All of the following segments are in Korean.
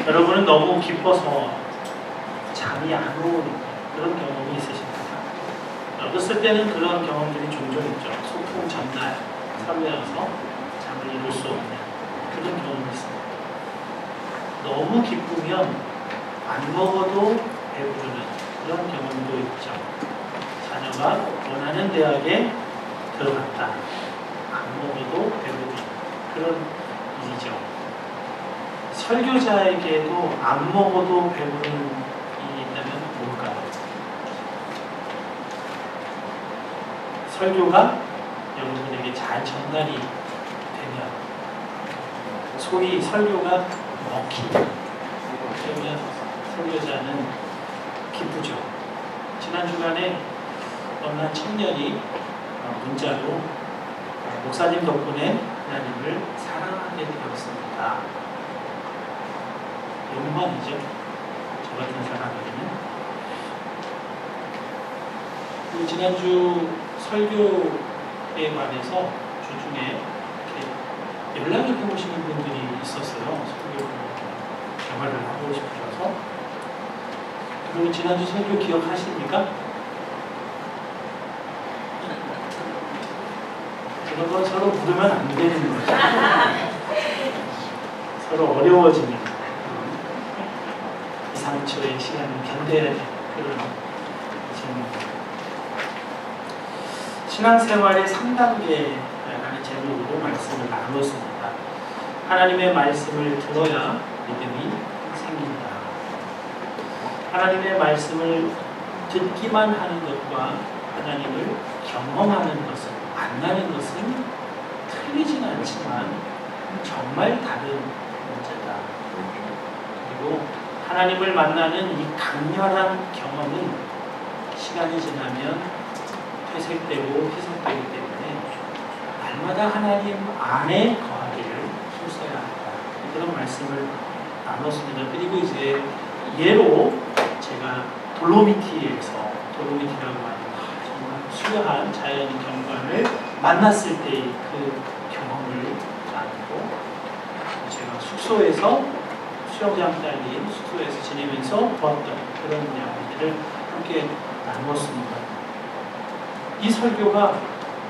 여러분은 너무 기뻐서 잠이 안 오는 그런 경험이 있으십니까? 어렸을 때는 그런 경험들이 종종 있죠. 소풍 전날 설레어서 잠을 이룰 수 없는 그런 경험이 있습니다. 너무 기쁘면 안 먹어도 배부르는 그런 경험도 있죠. 자녀가 원하는 대학에 들어갔다. 안 먹어도 배부르는 그런 일이죠. 설교자에게도 안 먹어도 배부른 일이 있다면 뭘까요? 설교가 여러분에게 잘 전달이 되면, 소위 설교가 먹히면, 그러면 설교자는 기쁘죠. 지난 주간에 어느 한 청년이 문자로 목사님 덕분에 하나님을 사랑하게 되었습니다. 영광이죠. 저 같은 사람에게는. 지난주 설교에 관해서 주중에 연락을 해보시는 분들이 있었어요. 설교 경험을 하고 싶으셔서. 그리고 지난주 설교 기억하십니까? 그런 건 서로 물으면 안 되는 거죠. 서로 어려워지는 2, 3초의 시간을 견뎌야 되는 그런 제목입니다. 신앙생활의 3단계라는 제목으로 말씀을 나누었습니다. 하나님의 말씀을 들어야 믿음이 생긴다. 하나님의 말씀을 듣기만 하는 것과 하나님을 경험하는 것은, 만나는 것은 틀리지는 않지만 정말 다른 문제다. 그리고 하나님을 만나는 이 강렬한 경험은 시간이 지나면 퇴색되고 희석되기 때문에 날마다 하나님 안에 거하기를 힘써야 한다. 그런 말씀을 나눴습니다. 그리고 이제 예로 제가 돌로미티에서, 돌로미티라고 하는 정말 수려한 자연 경관을 만났을 때의 그 경험을 나누고, 제가 숙소에서 수영장 딸린 숙소에서 지내면서 보았던 그런 이야기들을 함께 나누었습니다. 이 설교가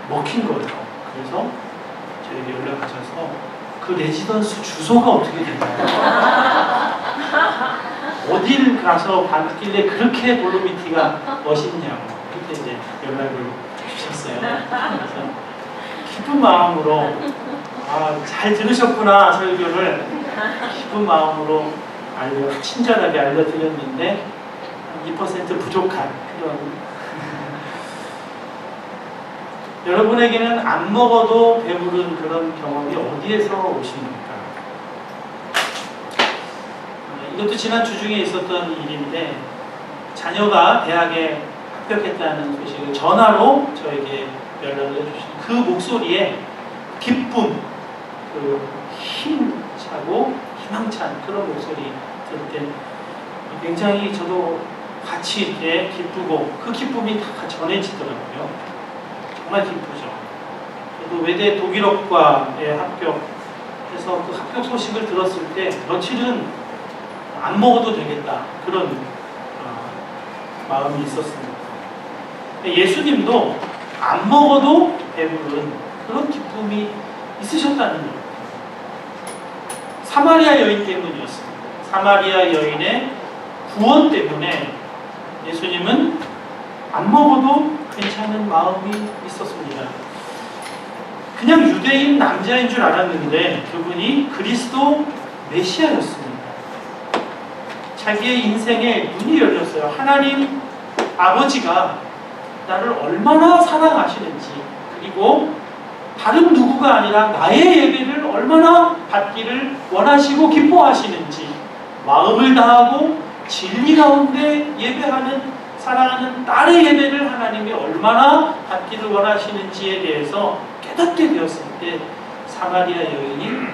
먹힌 거예요. 그래서 저에게 연락하셔서 그 레지던스 주소가 어떻게 되나요? 어딜 가서 봤길래 그렇게 돌로미티가 멋있냐고 그렇게 이제 연락을 주셨어요. 그래서 기쁜 마음으로 잘 들으셨구나 설교를 기쁜 마음으로 친절하게 알려드렸는데 2% 부족한 그런 여러분에게는 안 먹어도 배부른 그런 경험이 어디에서 오십니까? 이것도 지난 주중에 있었던 일인데, 자녀가 대학에 합격했다는 소식을 전화로 저에게 연락을 해주신 그 목소리에 기쁨, 그 힘차고 희망찬 그런 목소리 들을 때 굉장히 저도 같이 이렇게 기쁘고 그 기쁨이 다 전해지더라고요. 정말 기쁘죠. 저도 외대 독일어과에 합격해서 그 합격 소식을 들었을 때 며칠은 안 먹어도 되겠다 그런 마음이 있었습니다. 예수님도 안 먹어도 배부른 그런 기쁨이 있으셨다는 거예요. 사마리아 여인 때문이었습니다. 사마리아 여인의 구원 때문에 예수님은 안 먹어도 괜찮은 마음이 있었습니다. 그냥 유대인 남자인 줄 알았는데 그분이 그리스도 메시아였습니다. 자기의 인생에 눈이 열렸어요. 하나님 아버지가 나를 얼마나 사랑하시는지, 그리고 다른 누구가 아니라 나의 예배를 얼마나 받기를 원하시고 기뻐하시는지, 마음을 다하고 진리 가운데 예배하는, 사랑하는 딸의 예배를 하나님이 얼마나 받기를 원하시는지에 대해서 깨닫게 되었을 때 사마리아 여인이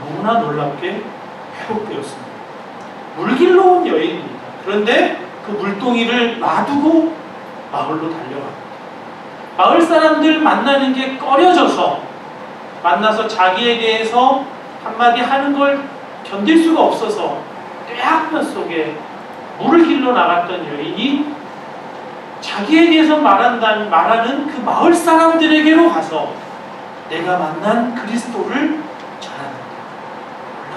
너무나 놀랍게 회복되었습니다. 물길로 온 여인입니다. 그런데 그 물동이를 놔두고 마을로 달려갑니다. 마을 사람들 만나는 게 꺼려져서, 만나서 자기에 대해서 한마디 하는 걸 견딜 수가 없어서 뙤약볕 속에 물을 길러 나갔던 여인이 자기에 대해서 말하는 그 마을 사람들에게로 가서 내가 만난 그리스도를 전합니다.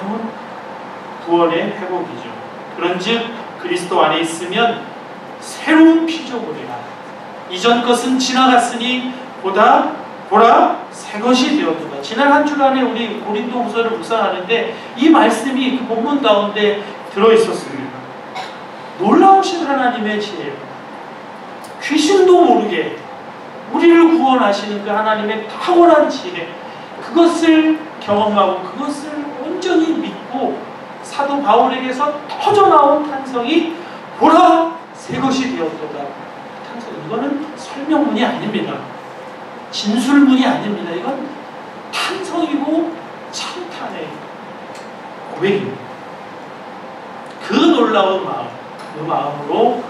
놀라운 구원의 회복이죠. 그런즉 그리스도 안에 있으면 새로운 피조물이라. 이전 것은 지나갔으니 보라 새 것이 되었도다. 지난 한 주간에 우리 고린도후서를 묵상하는데 이 말씀이 그 본문 가운데 들어있었습니다. 놀라우신 하나님의 지혜로 귀신도 모르게 우리를 구원하시는 그 하나님의 탁월한 지혜, 그것을 경험하고 그것을 온전히 믿고 사도 바울에게서 터져나온 탄성이 보라 새 것이 되었도다. 탄성, 이거는 설명문이 아닙니다. 진술문이 아닙니다. 이건 탄성이고 찬탄의 고백입니다. 그 놀라운 마음, 그 마음으로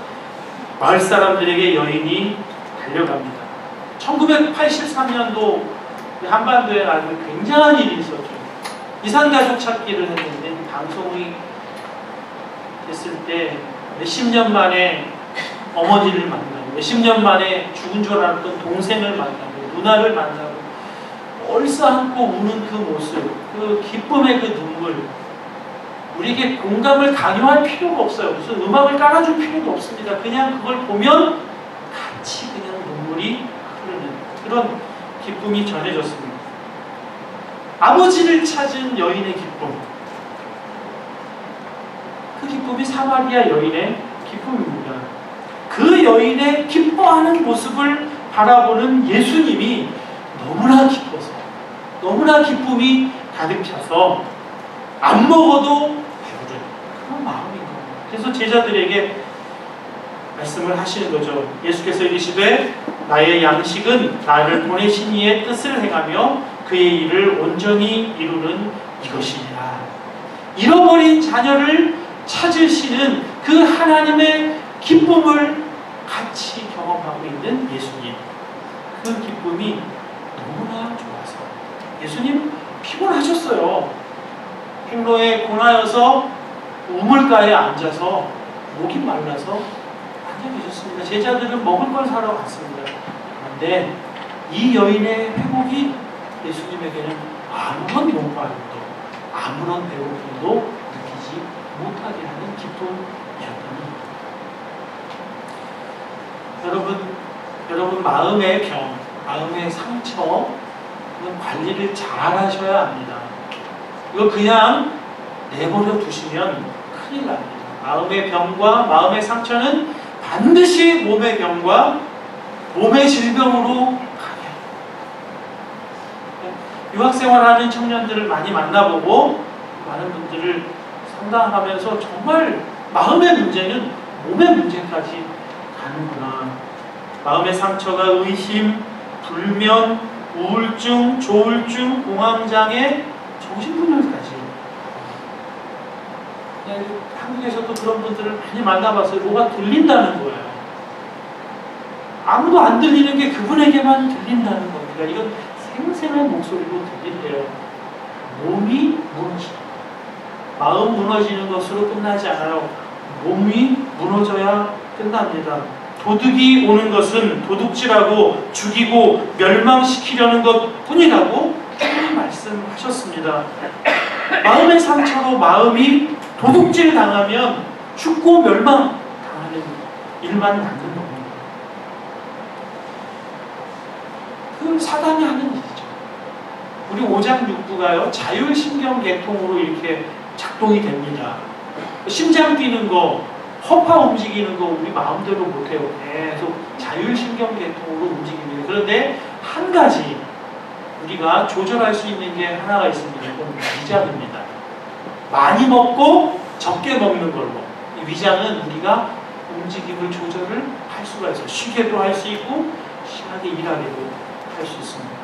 마을 사람들에게 여인이 달려갑니다. 1983년도 한반도에 아주 굉장한 일이 있었죠. 이산가족 찾기를 했는데 방송이 됐을 때 몇십 년 만에 어머니를 만나고 몇십 년 만에 죽은 줄 알았던 동생을 만나고 누나를 만나고 얼싸안고 우는 그 모습, 그 기쁨의 그 눈물, 우리에게 공감을 강요할 필요가 없어요. 무슨 음악을 깔아줄 필요도 없습니다. 그냥 그걸 보면 같이 그냥 눈물이 흐르는 그런 기쁨이 전해졌습니다. 아버지를 찾은 여인의 기쁨, 그 기쁨이 사마리아 여인의 기쁨입니다. 그 여인의 기뻐하는 모습을 바라보는 예수님이 너무나 기뻐서, 너무나 기쁨이 가득 차서 안 먹어도 배부른 그런 마음인 겁니다. 그래서 제자들에게 말씀을 하시는 거죠. 예수께서 이르시되 나의 양식은 나를 보내신 이의 뜻을 행하며 그의 일을 온전히 이루는 이것이니라. 잃어버린 자녀를 찾으시는 그 하나님의 기쁨을 같이 경험하고 있는 예수님, 그 기쁨이 너무나 좋아서 예수님 피곤하셨어요. 행로에 고나여서 우물가에 앉아서 목이 말라서 앉아 계셨습니다. 제자들은 먹을 걸 사러 갔습니다. 그런데 이 여인의 회복이 예수님에게는 아무런 목마름도 아무런 배고픔도 느끼지 못하게 하는 기쁨이었더니, 여러분 마음의 병, 마음의 상처, 그건 관리를 잘 하셔야 합니다. 이거 그냥 내버려 두시면 큰일 납니다. 마음의 병과 마음의 상처는 반드시 몸의 병과 몸의 질병으로 가게. 유학생활하는 청년들을 많이 만나보고 많은 분들을 상담하면서 정말 마음의 문제는 몸의 문제까지 가는구나. 마음의 상처가 의심, 불면, 우울증, 조울증, 공황장애, 정신분열까지. 한국에서도 그런 분들을 많이 만나봤어요. 뭐가 들린다는 거예요. 아무도 안 들리는 게 그분에게만 들린다는 겁니다. 이건 생생한 목소리로 들린대요. 몸이 무너지고, 마음 무너지는 것으로 끝나지 않아요. 몸이 무너져야 끝납니다. 도둑이 오는 것은 도둑질하고 죽이고 멸망시키려는 것 뿐이라고 말씀하셨습니다. 마음의 상처로 마음이 도둑질 당하면 죽고 멸망 당하는 일만 남는 겁니다. 그건 사단이 하는 일이죠. 우리 오장육부가요, 자율신경계통으로 이렇게 작동이 됩니다. 심장 뛰는 거, 허파 움직이는 거 우리 마음대로 못해요. 계속 자율신경계통으로 움직입니다. 그런데 한 가지 우리가 조절할 수 있는 게 하나가 있습니다. 그건 위장입니다. 많이 먹고 적게 먹는 걸로. 이 위장은 우리가 움직임을 조절을 할 수가 있어요. 쉬게도 할 수 있고 심하게 일하게도 할 수 있습니다.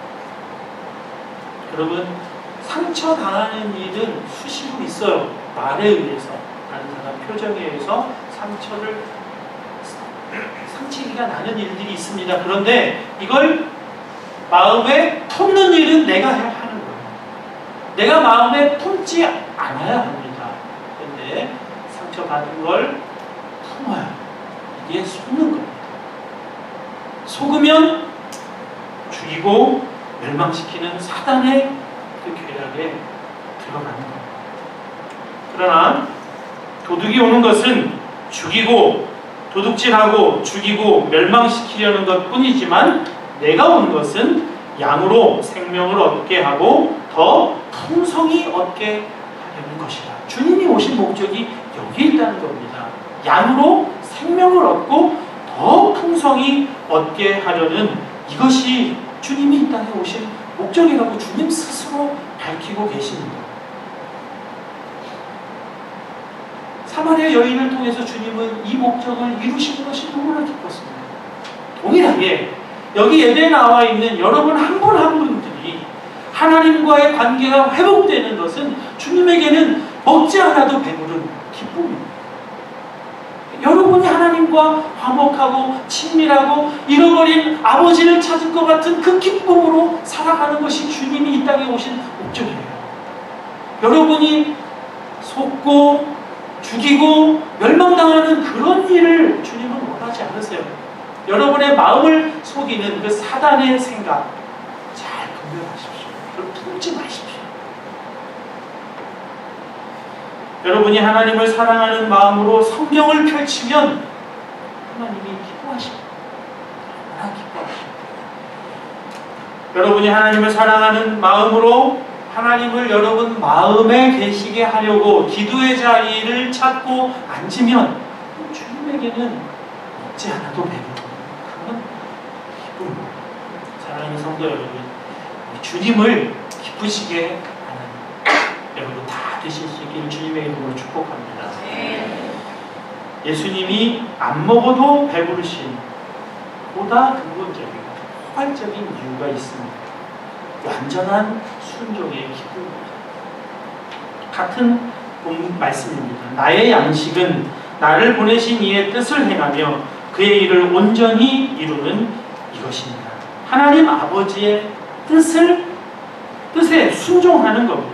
여러분, 상처 당하는 일은 수시로 있어요. 말에 의해서, 다른 사람 표정에 의해서 상처기가 나는 일들이 있습니다. 그런데 이걸 마음에 품는 일은 내가 하는 거예요. 내가 마음에 품지 않아야 합니다. 그런데 상처받은 걸 품어야 이게 속는 겁니다. 속으면 죽이고 멸망시키는 사단의 그 괴략에 들어가는 겁니다. 그러나 도둑이 오는 것은 죽이고 도둑질하고 죽이고 멸망시키려는 것 뿐이지만 내가 온 것은 양으로 생명을 얻게 하고 더 풍성히 얻게 하려는 것이다. 주님이 오신 목적이 여기 있다는 겁니다. 양으로 생명을 얻고 더 풍성히 얻게 하려는 이것이 주님이 이 땅에 오신 목적이라고 주님 스스로 밝히고 계십니다. 사마리아 여인을 통해서 주님은 이 목적을 이루시는 것이 너무나 기뻤습니다. 동일하게 여기 예배에 나와 있는 여러분 한 분 한 분들이 하나님과의 관계가 회복되는 것은 주님에게는 먹지 않아도 배부른 기쁨입니다. 여러분이 하나님과 화목하고 친밀하고 잃어버린 아버지를 찾을 것 같은 그 기쁨으로 살아가는 것이 주님이 이 땅에 오신 목적이에요. 여러분이 속고 죽이고 멸망당하는 그런 일을 주님은 원하지 않으세요. 여러분의 마음을 속이는 그 사단의 생각 잘 분별하십시오. 그걸 품지 마십시오. 여러분이 하나님을 사랑하는 마음으로 성경을 펼치면 하나님이 기뻐하십니다. 얼마나 기뻐하십니다. 여러분이 하나님을 사랑하는 마음으로 하나님을 여러분 마음에 계시게 하려고 기도의 자리를 찾고 앉으면 주님에게는 먹지 않아도 배부르고 그건 기쁨입니다. 사랑하는 성도 여러분, 주님을 기쁘시게 하는 여러분 다 되시길 주님의 이름으로 축복합니다. 예수님이 안 먹어도 배부르신 보다 근본적이고 포괄적인 이유가 있습니다. 완전한 순종의 기쁨입니다. 같은 말씀입니다. 나의 양식은 나를 보내신 이의 뜻을 행하며 그의 일을 온전히 이루는 이것입니다. 하나님 아버지의 뜻에 순종하는 겁니다.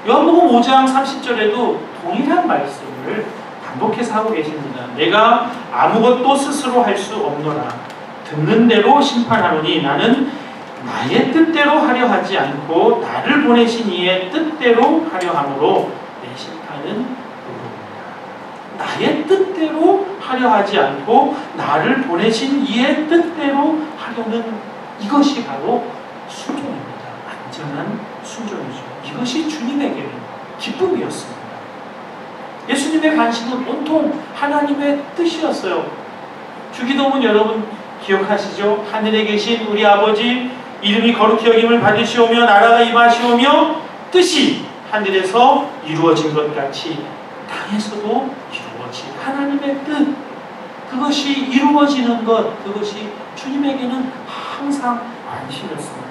요한복음 5장 30절에도 동일한 말씀을 반복해서 하고 계십니다. 내가 아무것도 스스로 할 수 없노라. 듣는 대로 심판하노니 나는 나의 뜻대로 하려 하지 않고 나를 보내신 이의 뜻대로 하려 함으로 내 심판은 의로우니라. 나의 뜻대로 하려 하지 않고 나를 보내신 이의 뜻대로 하려는 이것이 바로 순종입니다. 완전한 순종이죠. 이것이 주님에게는 기쁨이었습니다. 예수님의 관심은 온통 하나님의 뜻이었어요. 주기도문 여러분 기억하시죠? 하늘에 계신 우리 아버지 이름이 거룩히 여김을 받으시오며 나라가 임하시오며 뜻이 하늘에서 이루어진 것 같이 땅에서도 이루어진 하나님의 뜻, 그것이 이루어지는 것, 그것이 주님에게는 항상 관심이었습니다.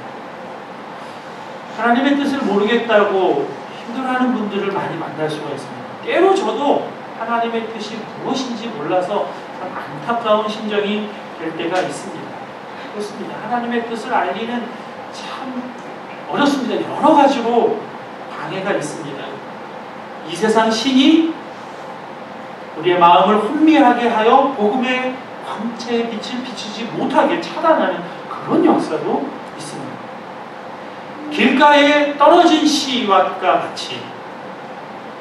하나님의 뜻을 모르겠다고 힘들어하는 분들을 많이 만날 수가 있습니다. 때로 저도 하나님의 뜻이 무엇인지 몰라서 참 안타까운 심정이 될 때가 있습니다. 그렇습니다. 하나님의 뜻을 알기는 참 어렵습니다. 여러 가지로 방해가 있습니다. 이 세상 신이 우리의 마음을 혼미하게 하여 복음의 광채의 빛을 비추지 못하게 차단하는 그런 역사도 있습니다. 길가에 떨어진 씨와 같이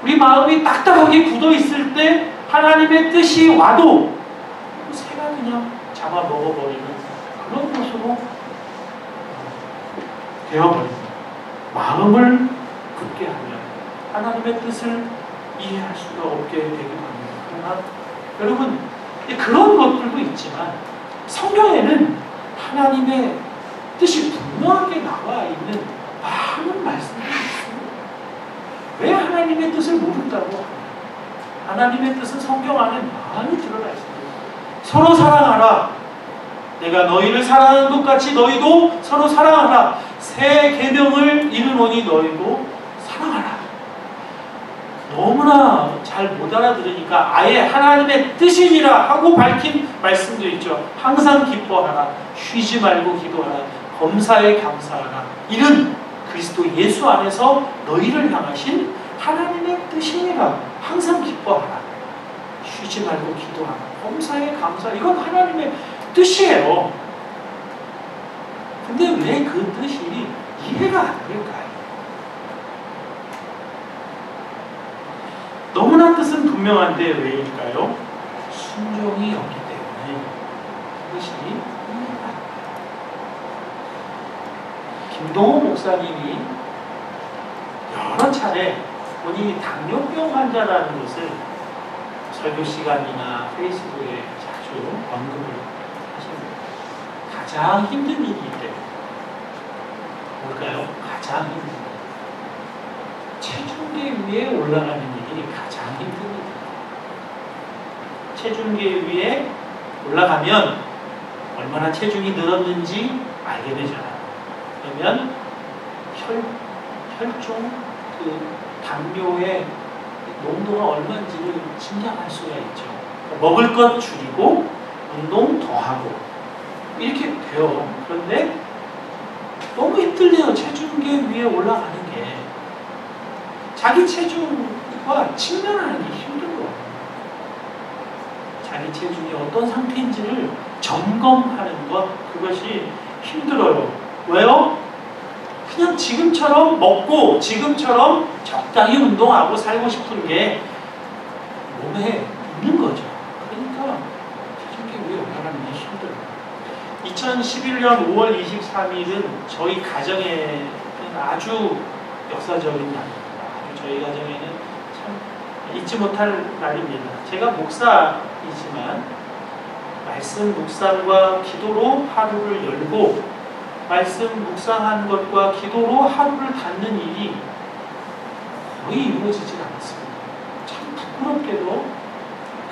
우리 마음이 딱딱하게 굳어 있을 때 하나님의 뜻이 와도 새가 그냥 잡아 먹어버리는 그런 것으로 되어버립니다. 마음을 굳게 하면 하나님의 뜻을 이해할 수가 없게 되기도 합니다. 그러나 여러분 그런 것들도 있지만 성경에는 하나님의 뜻이 분명하게 나와 있는 많은 말씀들이 있습니다. 왜 하나님의 뜻을 모른다고 합니다. 하나님의 뜻은 성경 안에 많이 들어가 있습니다. 서로 사랑하라. 내가 너희를 사랑하는 것 같이 너희도 서로 사랑하라. 새 계명을 이루노니 너희도 사랑하라. 너무나 잘 못 알아들으니까 아예 하나님의 뜻이니라 하고 밝힌 말씀도 있죠. 항상 기뻐하라. 쉬지 말고 기도하라. 범사에 감사하라. 이는 그리스도 예수 안에서 너희를 향하신 하나님의 뜻이니라. 항상 기뻐하라. 쉬지 말고 기도하라. 범사에 감사. 이건 하나님의 뜻이에요. 근데 왜 그 뜻이 이해가 안 될까요? 너무나 뜻은 분명한데 왜일까요? 순종이 없기 때문에 뜻이 이해가 안 돼요. 김동호 목사님이 여러 차례 본인이 당뇨병 환자라는 것을 설교 시간이나 페이스북에 자주 언급을 하십니다. 가장 힘든 일이 있대요. 뭘까요? 가장 힘든 일. 체중계 위에 올라가는 일이 가장 힘든 일이에요. 체중계 위에 올라가면 얼마나 체중이 늘었는지 알게 되잖아요. 그러면 혈중 당뇨의 농도가 얼마인지를 짐작할 수가 있죠. 먹을 것 줄이고 운동 더 하고 이렇게 돼요. 그런데 너무 힘들대요. 체중계 위에 올라가는 게. 자기 체중과 직면하는 게 힘든 거예요. 자기 체중이 어떤 상태인지를 점검하는 것, 그것이 힘들어요. 왜요? 그냥 지금처럼 먹고 지금처럼 적당히 운동하고 살고 싶은 게 몸에 있는 거죠. 그러니까 체중계 위에 올라가는 게 힘들어요. 2011년 5월 23일은 저희 가정에는 아주 역사적인 날입니다. 저희 가정에는 참 잊지 못할 날입니다. 제가 목사이지만 말씀 묵상과 기도로 하루를 열고 말씀 묵상한 것과 기도로 하루를 닫는 일이 거의 이루어지질 않았습니다. 참 부끄럽게도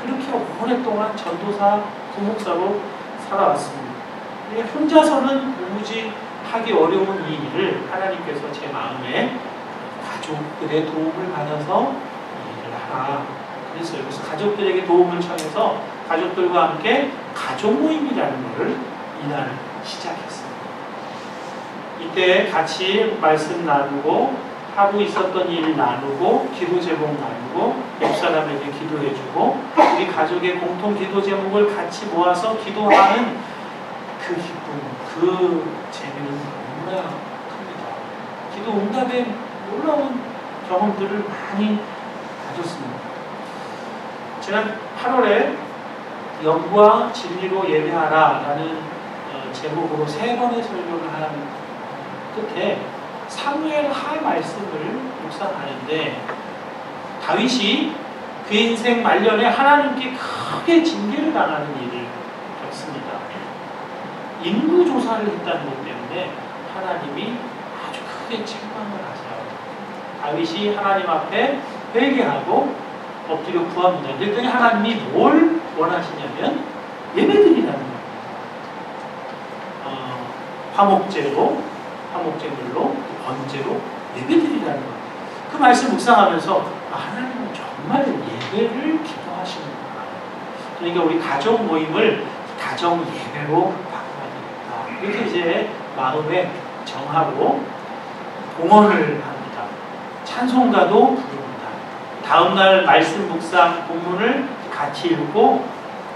그렇게 오랫동안 전도사, 부목사로 살아왔습니다. 혼자서는 도무지 하기 어려운 이 일을 하나님께서 제 마음에 가족들의 도움을 받아서 이 일을 하라 그랬어요. 그래서 가족들에게 도움을 청해서 가족들과 함께 가족 모임이라는 것을 이날 시작했습니다. 이때 같이 말씀 나누고 하루 있었던 일 나누고 기도 제목 나누고 옆 사람에게 기도해주고 우리 가족의 공통 기도 제목을 같이 모아서 기도하는 그 기쁨, 그 재미는 너무나 큽니다. 기도 응답에 놀라운 경험들을 많이 가졌습니다. 지난 8월에 영과 진리로 예배하라 라는 제목으로 3번의 설교를 한 끝에 사무엘 하 말씀을 묵상하는데 다윗이 그 인생 말년에 하나님께 크게 징계를 당하는 일을 겪습니다. 인구조사를 했다는 것 때문에 하나님이 아주 크게 책망을 하세요. 다윗이 하나님 앞에 회개하고 엎드려 구합니다. 그랬더니 하나님이 뭘 원하시냐면 예배드리라는 겁니다. 화목제물로 번제로 예배드리라는 겁니다. 그 말씀 묵상하면서 하나님은 정말 예배를 기도하시는구나. 그러니까 우리 가족 모임을 가정 예배로 바꿔야 되겠다. 이렇게 이제 마음에 정하고 봉헌을 합니다. 찬송가도 부릅니다. 다음날 말씀 묵상 본문을 같이 읽고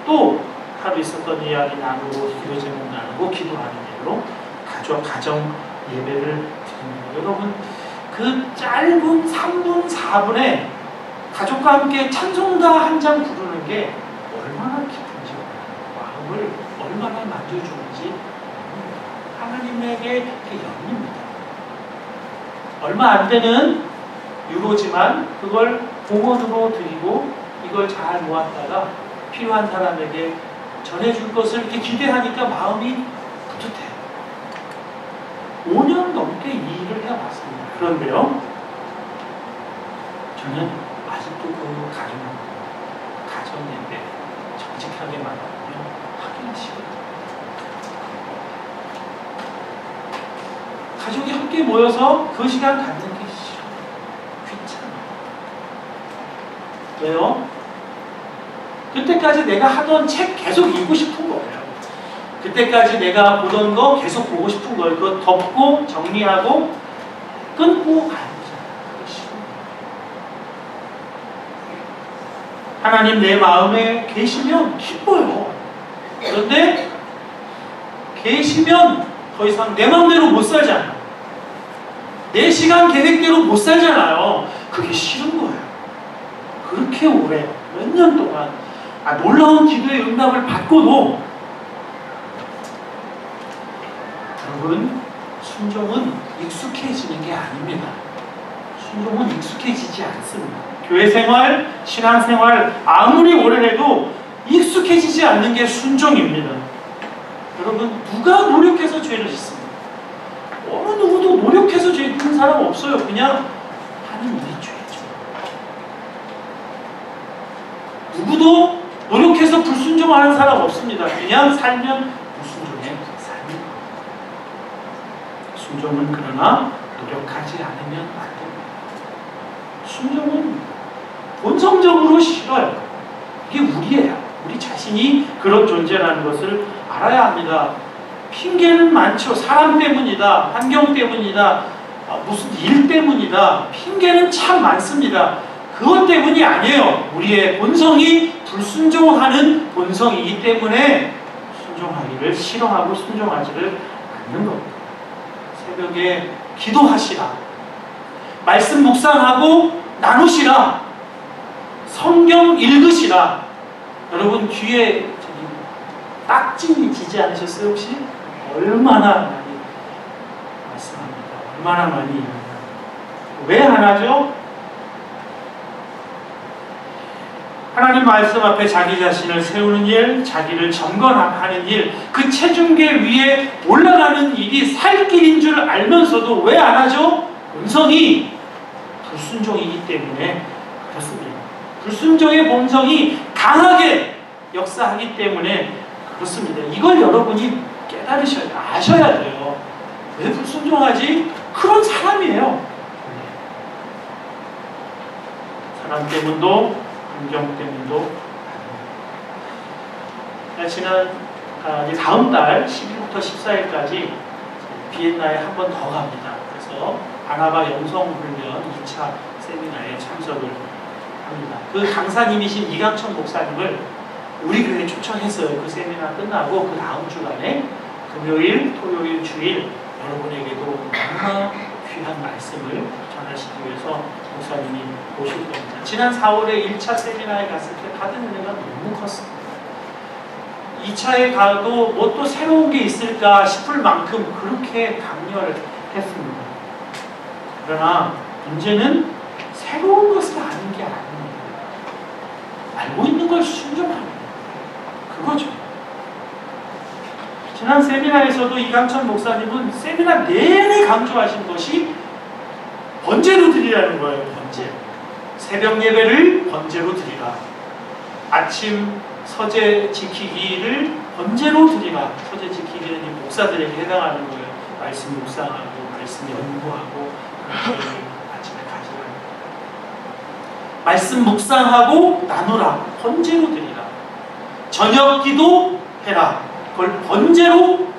또 하루 있었던 이야기 나누고 기도 제목 나누고 기도하는 일로 가정 예배를 드립니다. 여러분 그 짧은 3분 4분에 가족과 함께 찬송가 한 장 부르는 게 얼마나 기쁜지 마음을 얼마나 만져주는지 하나님에게 열립니다. 얼마 안 되는 유로지만 그걸 봉헌으로 드리고 이걸 잘 모았다가 필요한 사람에게 전해줄 것을 이렇게 기대하니까 마음이 뿌듯해요. 5년 넘게 이 일을 해왔습니다. 그런데요, 저는 아직도 그 가정 예배 정직하게 말하면 하기가 싫어요. 가족이 함께 모여서 그 시간 갖는 게 싫어요. 귀찮아요. 왜요? 그때까지 내가 하던 책 계속 읽고 싶은 거예요. 그때까지 내가 보던 거 계속 보고 싶은 거예요. 그거 덮고 정리하고 끊고 가는 거잖아요. 그게 싫은 하나님 내 마음에 계시면 기뻐요. 그런데 계시면 더 이상 내 마음대로 못 살잖아요. 내 시간 계획대로 못 살잖아요. 그게 싫은 거예요. 그렇게 오래 몇 년 동안 놀라운 기도의 응답을 받고도 여러분, 순종은 익숙해지는 게 아닙니다. 순종은 익숙해지지 않습니다. 교회 생활, 신앙 생활 아무리 오래 해도 익숙해지지 않는 게 순종입니다. 여러분, 누가 노력해서 죄를 짓습니까? 어느 누구도 노력해서 죄 짓는 사람 없어요. 그냥 하는 일이 죄죠. 누구도 노력해서 불순종하는 사람 없습니다. 그냥 살면 불순종의 삶입니다. 순종은 그러나 노력하지 않으면 안 됩니다. 순종은 본성적으로 싫어요. 이게 우리예요. 우리 자신이 그런 존재라는 것을 알아야 합니다. 핑계는 많죠. 사람 때문이다, 환경 때문이다, 무슨 일 때문이다. 핑계는 참 많습니다. 그것 때문이 아니에요. 우리의 본성이 불순종하는 본성이기 때문에 순종하기를 싫어하고 순종하지를 않는 겁니다. 새벽에 기도하시라, 말씀 묵상하고 나누시라, 성경 읽으시라. 여러분 귀에 딱지 지지 않으셨어요 혹시? 얼마나 많이 말씀합니다. 얼마나 많이. 왜 안 하죠? 하나님 말씀 앞에 자기 자신을 세우는 일, 자기를 점검하는 일, 그 체중계 위에 올라가는 일이 살 길인 줄 알면서도 왜 안 하죠? 본성이 불순종이기 때문에 그렇습니다. 불순종의 본성이 강하게 역사하기 때문에 그렇습니다. 이걸 여러분이 아셔야 돼요. 왜 불순종하지? 그런 사람이에요. 사람 때문도 환경 때문도 다음 달 10일부터 14일까지 비엔나에 한 번 더 갑니다. 그래서 바나바 영성훈련 2차 세미나에 참석을 합니다. 그 강사님이신 이강천 목사님을 우리 교회에 초청했어요. 그 세미나 끝나고 그 다음 주간에 금요일, 토요일, 주일 여러분에게도 너무나 귀한 말씀을 전하시기 위해서 목사님이 오실 겁니다. 지난 4월에 1차 세미나에 갔을 때 받은 은혜가 너무 컸습니다. 2차에 가도 뭐 또 새로운 게 있을까 싶을 만큼 그렇게 강렬을 했습니다. 그러나 문제는 새로운 것을 아는 게 아닙니다. 알고 있는 걸 순종하는 그거죠. 지난 세미나에서도 이강천 목사님은 세미나 내내 강조하신 것이 번제로 드리라는 거예요. 번제. 새벽 예배를 번제로 드리라. 아침 서재 지키기를 번제로 드리라. 서재 지키기는 이 목사들에게 해당하는 거예요. 말씀 묵상하고 말씀 연구하고 아침에 가지라. 말씀 묵상하고 나누라. 번제로 드리라. 저녁 기도 해라. 그걸 번제로 드리라.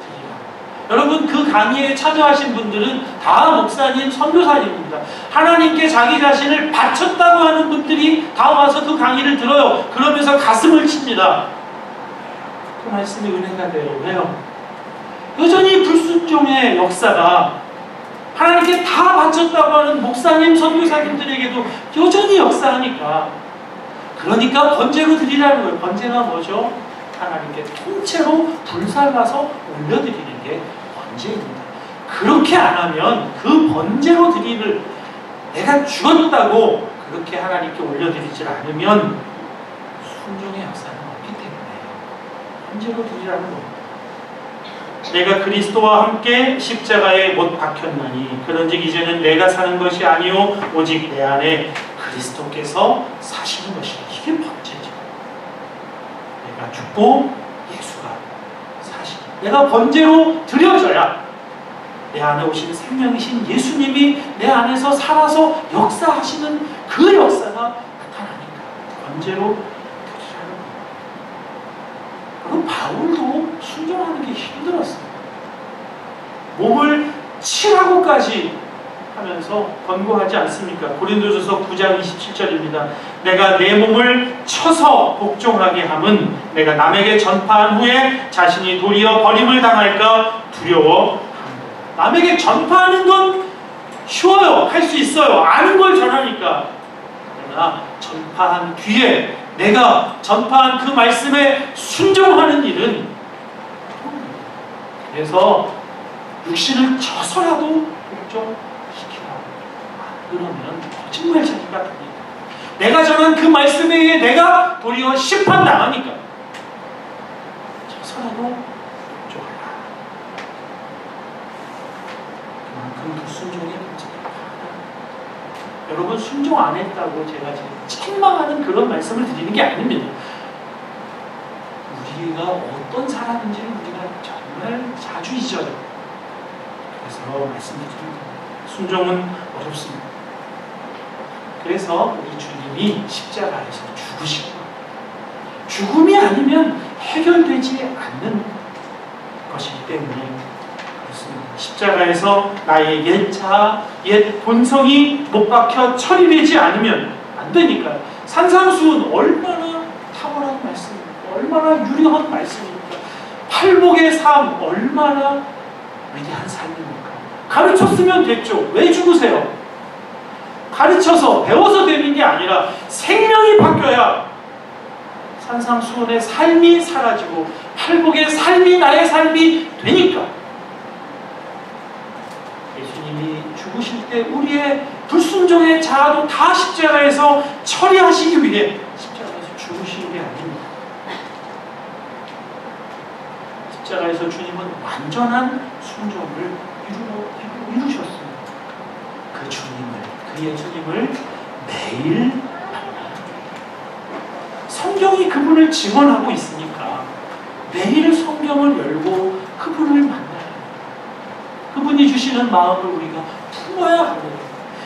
여러분 그 강의에 참여하신 분들은 다 목사님, 선교사님입니다. 하나님께 자기 자신을 바쳤다고 하는 분들이 다 와서 그 강의를 들어요. 그러면서 가슴을 칩니다. 그 말씀이 은혜가 돼요. 왜요? 여전히 불순종의 역사가 하나님께 다 바쳤다고 하는 목사님, 선교사님들에게도 여전히 역사하니까, 그러니까 번제로 드리라는 거예요. 번제가 뭐죠? 하나님께 통째로 불살라서 올려드리는 게 번제입니다. 그렇게 안 하면 그 번제로 드리를 내가 죽었다고 그렇게 하나님께 올려드리질 않으면 순종의 역사는 없기 때문에 번제로 드리라는 겁니다. 내가 그리스도와 함께 십자가에 못 박혔나니 그런즉 이제는 내가 사는 것이 아니요 오직 내 안에 그리스도께서 사시는 것이라. 이게 번제죠. 내가 죽고 예수가 사시는, 내가 번제로 드려져야 내 안에 오시는 생명이신 예수님이 내 안에서 살아서 역사하시는 그 역사가 나타나니까 번제로 드리라는 거예요. 그리고 바울도 순종하는 게 힘들었어요. 몸을 칠하고까지 하면서 권고하지 않습니까? 고린도전서 9장 27절입니다. 내가 내 몸을 쳐서 복종하게 함은 내가 남에게 전파한 후에 자신이 도리어 버림을 당할까 두려워함이라. 남에게 전파하는 건 쉬워요. 할 수 있어요. 아는 걸 전하니까. 그러나 전파한 뒤에 내가 전파한 그 말씀에 순종하는 일은, 그래서 육신을 쳐서라도 복종시키라. 그러면 거짓말쟁이가 됩니다. 내가 전한 그 말씀에 의해 내가 도리어 심판당하니까 쳐서라도 복종하라. 그만큼 불순종의 문제가 많아. 여러분, 순종 안 했다고 제가 지금 책망하는 그런 말씀을 드리는 게 아닙니다. 우리가 어떤 사람인지를 우리가 정말 자주 잊어요. 그래서 말씀드립니다. 순종은 어렵습니다. 그래서 우리 주님이 십자가에서 죽으시고, 죽음이 아니면 해결되지 않는 것이기 때문에 그렇습니다. 십자가에서 나의 옛 자아, 옛 본성이 못 박혀 처리되지 않으면 안 되니까요. 산상수훈 얼마나 탁월한 말씀입니까? 얼마나 유려한 말씀입니까? 팔복의 삶 얼마나 위대한 삶입니까? 가르쳤으면 됐죠. 왜 죽으세요? 가르쳐서 배워서 되는 게 아니라 생명이 바뀌어야 산상수훈의 삶이 사라지고 팔복의 삶이 나의 삶이 되니까. 예수님이 죽으실 때 우리의 불순종의 자아도 다 십자가에서 처리하시기 위해 십자가에서 죽으신 게 아닙니다. 십자가에서 주님은 완전한 순종을 이루셨습니다. 그 주님을, 그 예수님을 매일 만나요. 성경이 그분을 증언하고 있으니까 매일 성경을 열고 그분을 만나요. 그분이 주시는 마음을 우리가 품어야 합니다.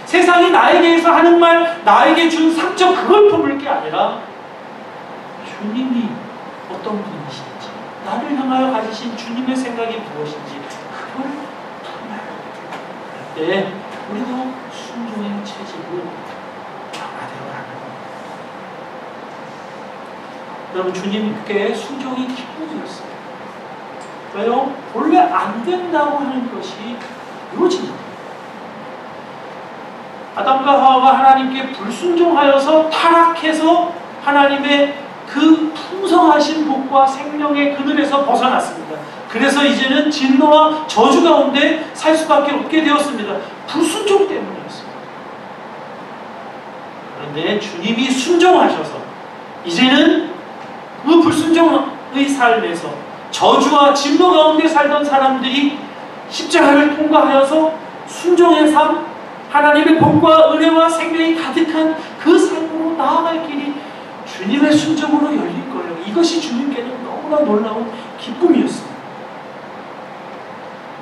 세상이 나에게서 하는 말, 나에게 준 상처, 그걸 품을 게 아니라 주님이 어떤 분이신지, 나를 향하여 가지신 주님의 생각이 무엇인지 그걸 품어야 합니다. 그때 우리도 순종의 체질을 강화되어 가는 겁니다. 여러분, 주님께 순종이 기쁨이었어요. 왜요? 원래 안 된다고 하는 것이 이루어집니다. 아담과 하와가 하나님께 불순종하여서 타락해서 하나님의 그 풍성하신 복과 생명의 그늘에서 벗어났습니다. 그래서 이제는 진노와 저주 가운데 살 수밖에 없게 되었습니다. 불순종 때문이었습니다. 그런데 주님이 순종하셔서 이제는 그 불순종의 삶에서 저주와 진노 가운데 살던 사람들이 십자가를 통과하여서 순종의 삶, 하나님의 복과 은혜와 생명이 가득한 그 삶으로 나아갈 길이 주님의 순종으로 열릴 거예요. 이것이 주님께는 너무나 놀라운 기쁨이었습니다.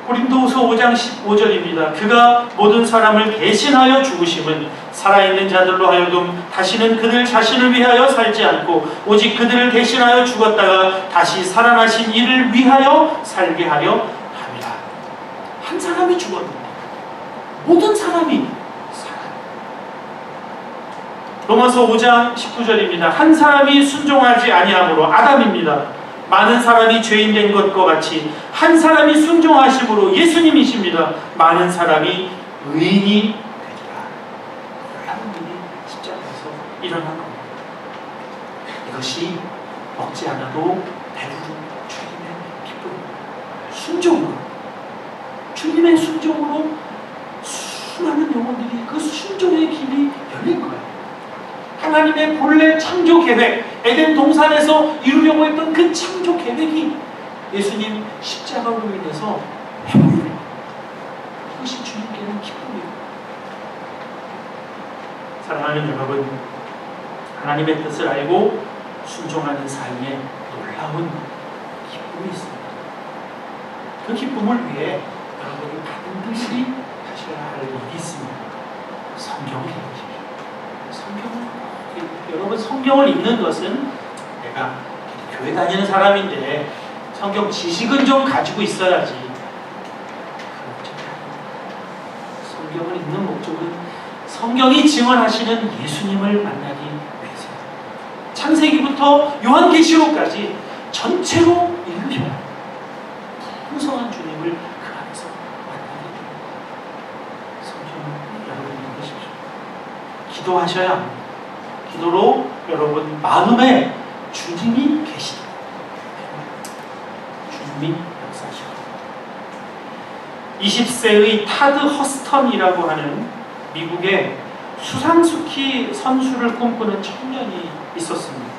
고린도후서 5장 15절입니다. 그가 모든 사람을 대신하여 죽으심은 살아있는 자들로 하여금 다시는 그들 자신을 위하여 살지 않고 오직 그들을 대신하여 죽었다가 다시 살아나신 이를 위하여 살게 하려 함이라. 한 사람이 죽었는데 모든 사람이 살아요. 로마서 5장 19절입니다. 한 사람이 순종하지 아니함으로 아담입니다. 많은 사람이 죄인 된 것과 같이 한 사람이 순종하심으로 예수님이십니다. 많은 사람이 의인이 되리라. 놀라운 일이 십자가에서 일어난 겁니다. 이것이 먹지 않아도 배부른 주님의 기쁨입니다. 순종으로, 주님의 순종으로 수많은 영혼들이 그 순종의 길이 열릴 거예요. 하나님의 본래 창조 계획, 에덴 동산에서 이루려고 했던 그 창조 계획이 예수님 십자가로 인해서 회복이 됩니다. 이것이 주님께는 기쁨이에요. 사랑하는 여러분, 하나님의 뜻을 알고 순종하는 삶에 놀라운 기쁨이 있습니다. 그 기쁨을 위해 여러분이 반드시 하셔야 할 일이 있습니다. 성경을 읽으십시오. 여러분, 성경을 읽는 것은 내가 교회 다니는 사람인데 성경 지식은 좀 가지고 있어야지. 성경을 읽는 성경이 증언하시는 예수님을 만나기 위해서 창세기부터 요한계시록까지 전체로 읽으셔야 풍성한 주님을 그 안에서 만나게 됩니다. 성경 여러분 읽으십시오. 기도하셔야 합니다. 기도로 여러분 마음에 주님이 계시다. 주님이 역사하시고 20세의 타드 허스턴이라고 하는 미국의 수상스키 선수를 꿈꾸는 청년이 있었습니다.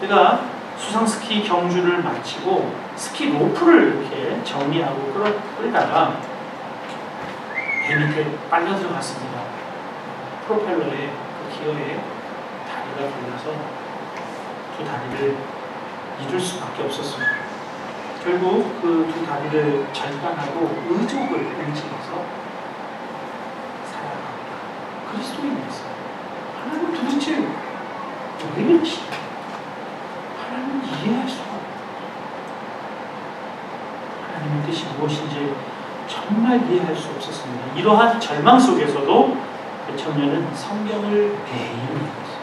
그가 수상스키 경주를 마치고 스키 로프를 이렇게 정리하고 끌다가 배 밑에 빨려 들어갔습니다. 프로펠러의 그 기어에 다리가 걸려서 두 다리를 잃을 수밖에 없었습니다. 결국 그 두 다리를 절단하고 의족을 움직여서 살아갑니다. 그리스도인이었어요. 하나님 도대체 왜 이러시냐? 하나님은 이해할 수가 없어요. 하나님의 뜻이 무엇인지 정말 이해할 수 없었습니다. 이러한 절망 속에서도 그 청년은 성경을 매일 읽었어요.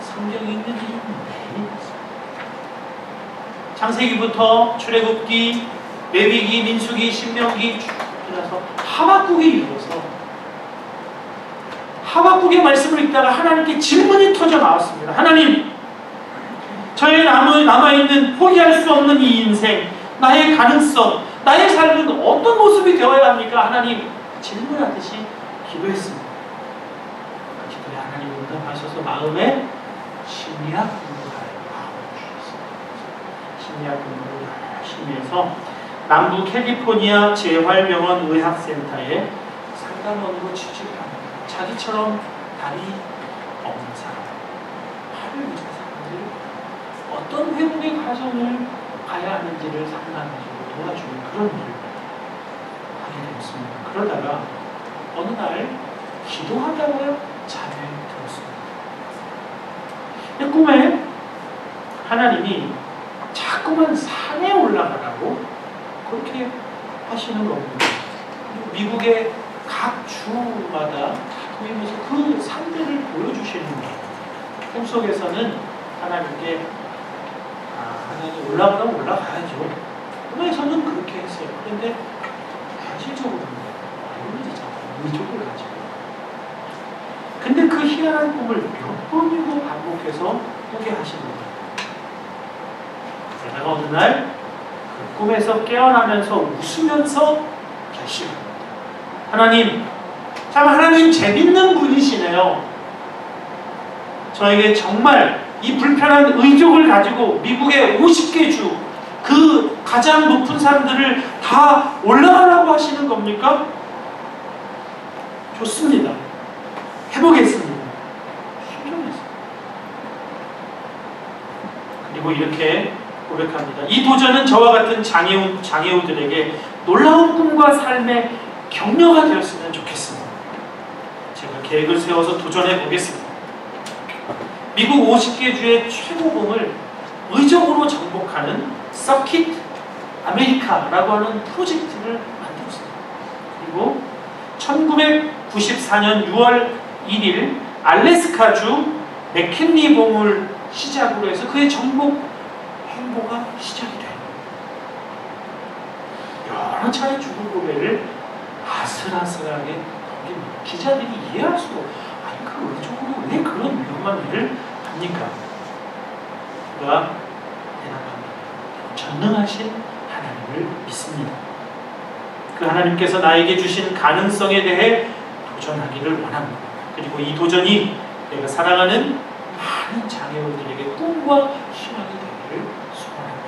성경 읽는 일은 매일 있어요. 창세기부터 출애굽기, 레위기, 민수기, 신명기 지나서 하박국이 이르러서 하박국의 말씀을 읽다가 하나님께 질문이 터져 나왔습니다. 하나님, 저의 남아있는 포기할 수 없는 이 인생, 나의 가능성, 나의 삶은 어떤 모습이 되어야 합니까? 하나님, 질문하듯이 기도했습니다. 그 기도에 하나님 응답하셔서 마음에 심리학 공부를 주셨습니다. 심리학 공부를 열심히 해서 남부 캘리포니아 재활병원 의학센터에 상담원으로 취직을 합니다. 자기처럼 다리 없는 사람, 팔을 잃은 사람들 어떤 회복의 과정을 가야 하는지를 상담해주고 도와주는 그런 일을 하게 되었습니다. 그러다가 어느 날 기도하다가 잠에 들었습니다. 꿈에 하나님이 자꾸만 산에 올라가라고 그렇게 하시는 겁니다. 미국의 각 주마다 모이면서 그 산들을 보여주시는 거예요. 꿈속에서는 하나님께 하나님 올라가라면 올라가야죠. 꿈에서는 그렇게 했어요. 그런데 현실적으로는 의족을 가지고. 근데 그 희한한 꿈을 몇 번이고 반복해서 꾸게 하시는 거예요. 그러다가 어느 날 그 꿈에서 깨어나면서 웃으면서 결심합니다. 하나님, 참 하나님 재밌는 분이시네요. 저에게 정말 이 불편한 의족을 가지고 미국의 50개 주, 그 가장 높은 산들을 다 올라가라고 하시는 겁니까? 좋습니다. 해보겠습니다. 순종했습니다. 그리고 이렇게 고백합니다. 이 도전은 저와 같은 장애우들에게 놀라운 꿈과 삶의 격려가 되었으면 좋겠습니다. 제가 계획을 세워서 도전해 보겠습니다. 미국 50개 주의 최고봉을 의적으로 정복하는 서킷 아메리카라고 하는 프로젝트를 만들었습니다. 그리고 1994년 6월 1일 알래스카주 맥킨리 봉을 시작으로 해서 그의 정복 행보가 시작이 돼요. 여러 차례 죽은 고개를 아슬아슬하게 넘깁니다. 기자들이 이해할 수가 없어요. 아니, 그 의적으로 왜 그런 위험한 일을 합니까? 그가 대답합니다. 전능하신 하나님을 믿습니다. 그 하나님께서 나에게 주신 가능성에 대해 도전하기를 원합니다. 그리고 이 도전이 내가 사랑하는 많은 장애우들에게 꿈과 희망이 되기를 소원합니다.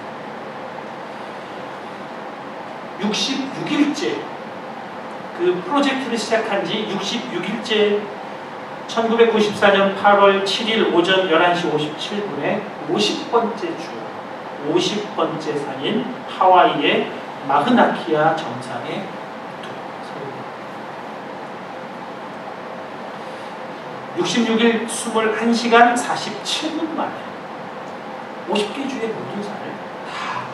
66일째 그 프로젝트를 시작한 지 66일째 1994년 8월 7일 오전 11시 57분에 50번째 주 50번째 산인 하와이의 마흐나키아 정상에 서게 66일 21시간 47분 만에 50개 주의 모든 산을 다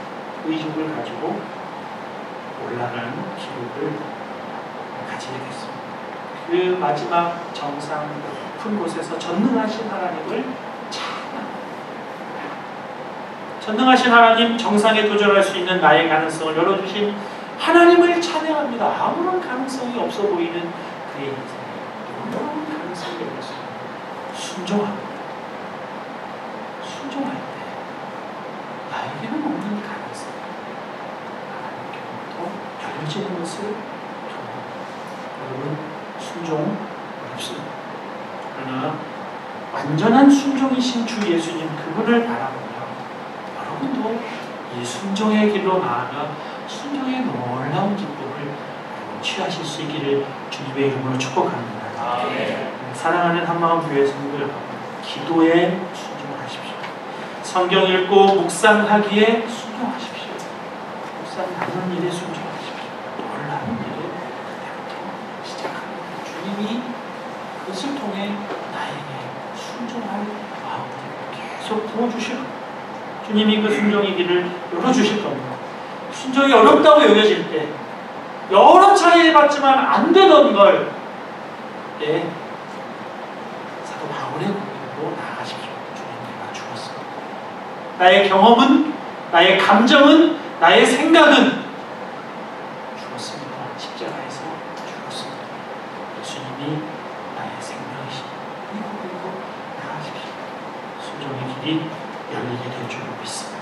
의족을 가지고 올라가는 기록을 가지게 됐습니다. 그 마지막 정상 높은 곳에서 전능하신 하나님을 찬양합니다. 전능하신 하나님, 정상에 도전할 수 있는 나의 가능성을 열어주신 하나님을 찬양합니다. 아무런 가능성이 없어 보이는 그의 인생에 아무런 가능성이 없어요. 순종합니다. 순종할 때 나에게는 없는 가능성, 하나님께로부터 열려지는 것을 여러분, 순종 어렵습니다. 그러나 완전한 순종이신 주 예수님 그분을 바라보며 여러분도 이 순종의 길로 나아가 순종의 놀라운 기쁨을 취하실 수 있기를 주님의 이름으로 축복합니다. 사랑하는 한마음교회 성도 여러분, 기도에 순종하십시오. 성경 읽고 묵상하기에 순종하십시오. 묵상 나누는 일에 순종하십시오. 놀라운 일을 그때부터 시작합니다. 주님이 그것을 통해 나에게 순종할 마음을 계속 부어주실 겁니다. 주님이 그 순종의 길을 열어주실 겁니다. 순종이 어렵다고 여겨질 때 여러 차례 해봤지만 안 되던 걸 사도 바울의 고백으로 나아가십시오. 주님, 내가 죽었습니다. 나의 경험은, 나의 감정은, 나의 생각은 죽었습니다. 십자가에서 죽었습니다. 예수님이 나의 생명이시니 이 고백으로 나아가십시오. 순종의 길이 열리게 될 줄 믿습니다.